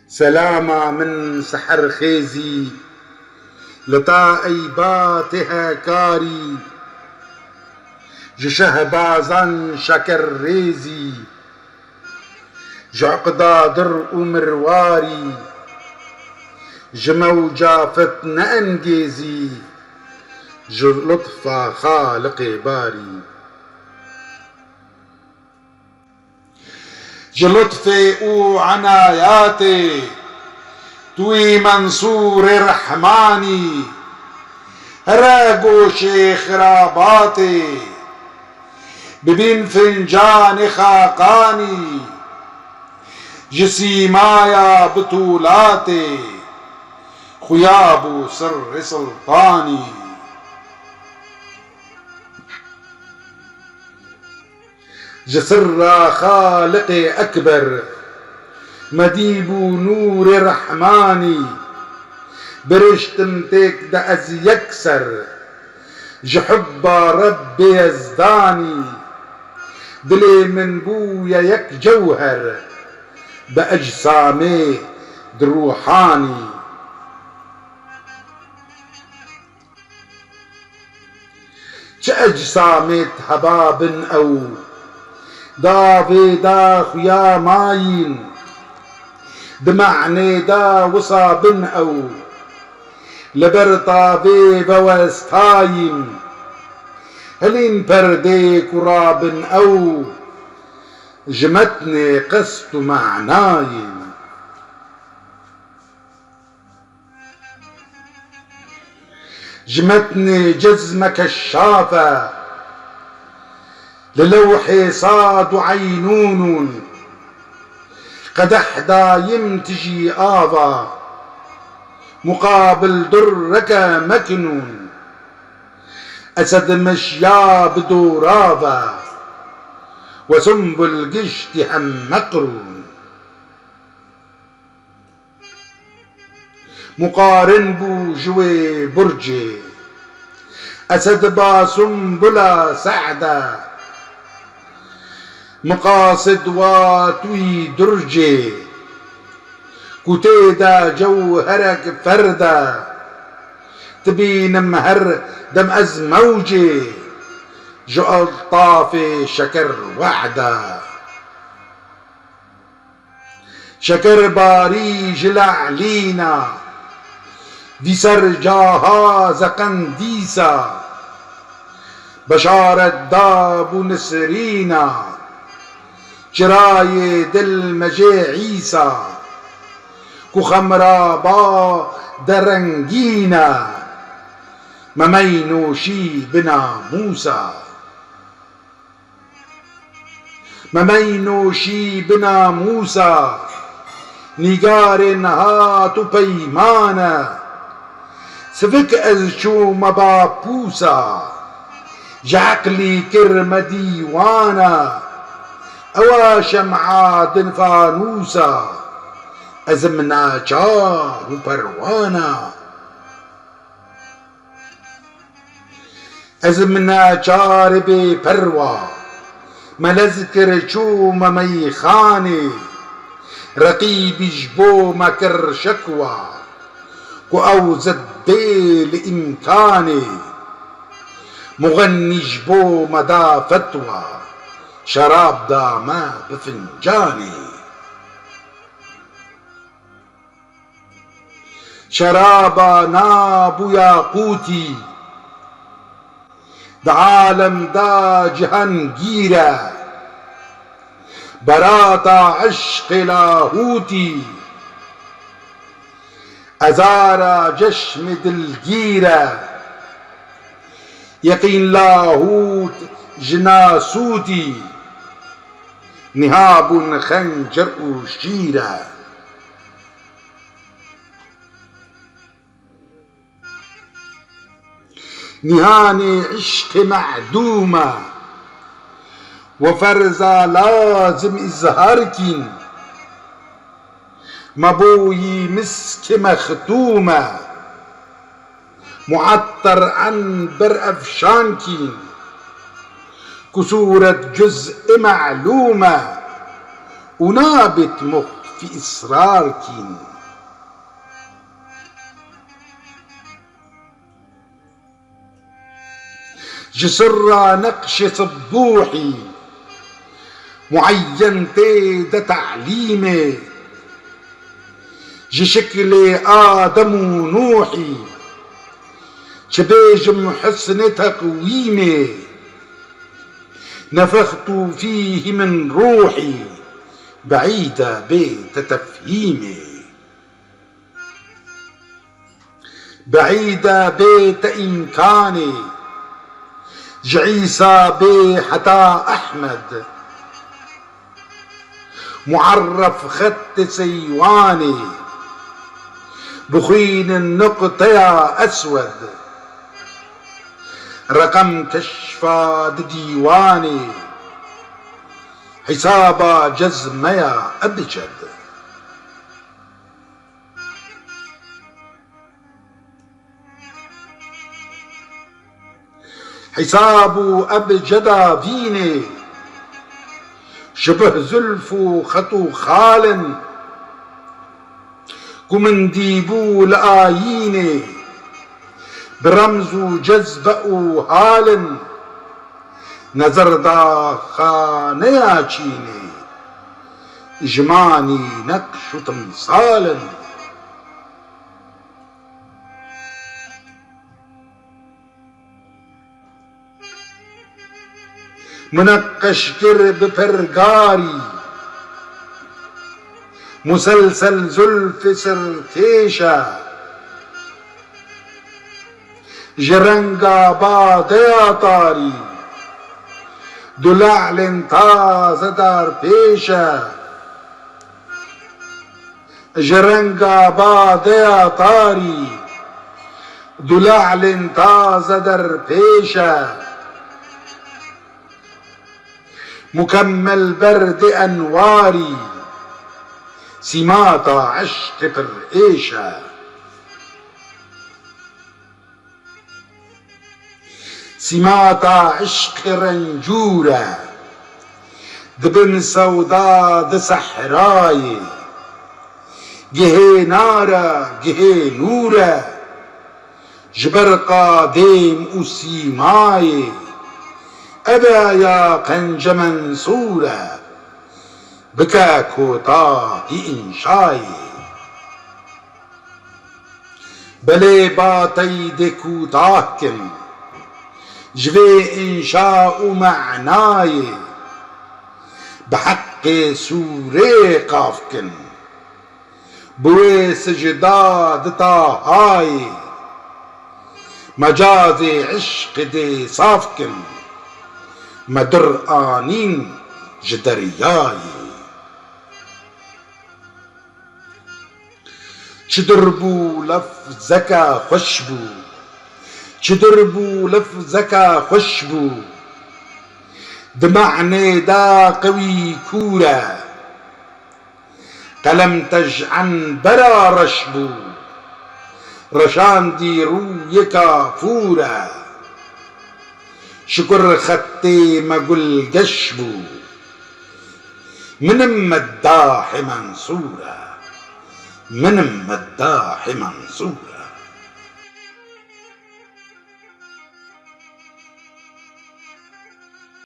سلامة من سحر خيزي لطائباتها كاري جشهبازا شكر ريزي جعقدا در ومرواري جموجا فتن انجيزي لطفا خالق باري جلطفي وعناياتي توي منصور رحماني راقو شيخ راباتي ببين فنجان خاقاني جسيمايا بطولاتي خياب سر سلطاني جسر خالق أكبر مديب نور رحماني برشتمتك دا أز يكسر جحب ربي يزداني دلي من بويا يك جوهر بأجسامي دروحاني جأجسامي حباب أو دافي دا خيا ماين دمعني دا وصاب أو لبرطابي بوستاين هلين بردي كراب أو جمتني قسط معناين جمتني جزمة كشافة للوحي صاد عينون قد احدى يمتجي آضا مقابل درك مكنون أسد مشيا بدورافا وسنبل قشت هم مقرون مقارن بو جوي برجي أسد با سنبلا سعدا مقاصد واتوي درجي كتيدا جوهرك فردا تبين مهر دم أز موجي جعل طافي شكر وعدا شكر باري جلع لينا في سرجاها زقنديسا بشارة داب نسرينا جراي دل مجي عيسى كو خمرا با درنجينا ممينو شي بنا موسى ممينو شي بنا موسى نيجار هاتو بيمانا سفك ازشو مبابوسا جعقلي كرم ديوانا أوا شمعات فانوسا أزمنا جار وبروانا أزمنا جار ببروا ملذكر شو مميخاني رقيب جبو مكر شكوى كو أوزد بيل إمكاني مغني جبو مدى فتوى شراب داما بفنجاني شرابا ناب ياقوتي دا عالم دا جهنگيرة براتا عشق لاهوتي أزارا جشم دلگيرة يقين لاهوت جناسوتي نهاب خنجر وشيرة نهاني عشق معدومة وفرزة لازم إزهاركين مبوي مسك مختومة معطر عن برأفشانكين كسورة جزء معلومة ونابت مخ في إصراركن جسر نقش صبوحي معين تيدا تعليمي جشكل آدم ونوحي شبيجم حسن تقويمي نفخت فيه من روحي بعيدة بيت تفهيمي بعيدة بيت إمكاني جعيسى بي حتى أحمد معرف خط سيواني بخين النقطة يا أسود رقم كشفا ديواني حسابا جزم يا أبجد حساب أبجدا فيني شبه زلف خطو خال كمنديبو لآييني برمز جذبأ هال نظر دا خانياتشيني جماني نقش تمثال منقش كرب فرقاري مسلسل زلف سرتيشة جرنگا باديا طاري دلعل تازه در پیشه جرنگا باديا طاري دلعل تازه در پیشه مكمل برد أنواري سمات عشق فرقيشة سمات عشق رنجورة دبن سودا د صحراي جهي نارا جهي نورة جبرقا ديم وسيماي أبا يا قنج منصورة بكا كوتاه إنشاي بلي باتي دي كوتاهكن جوي إنشاء معناي بحق سوري قافكن بوي سجداد طاهاي مجازي عشق دي صافكن مدر آنين جدرياي چدربو لفظك خوشبو چدربو لفظك خوشبو دمعني دا قوي كورة قلم تجعن برا رشبو رشاندي رويكا فورة شكر خطي مقل قشبو من مداح منصورة من مداح منصورة